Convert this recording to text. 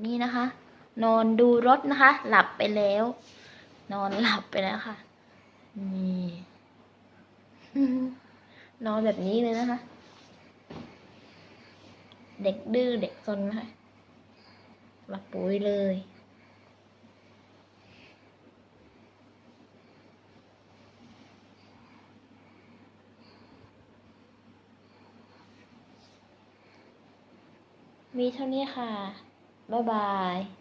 นี่นะคะ นอนดูรถนะคะ หลับไปแล้ว นอนหลับไปแล้วค่ะนี่ นอนแบบนี้เลยนะคะ เด็กดื้อเด็กซนนะคะหลับปุ๋ยเลย มีเท่านี้ค่ะ บ๊ายบาย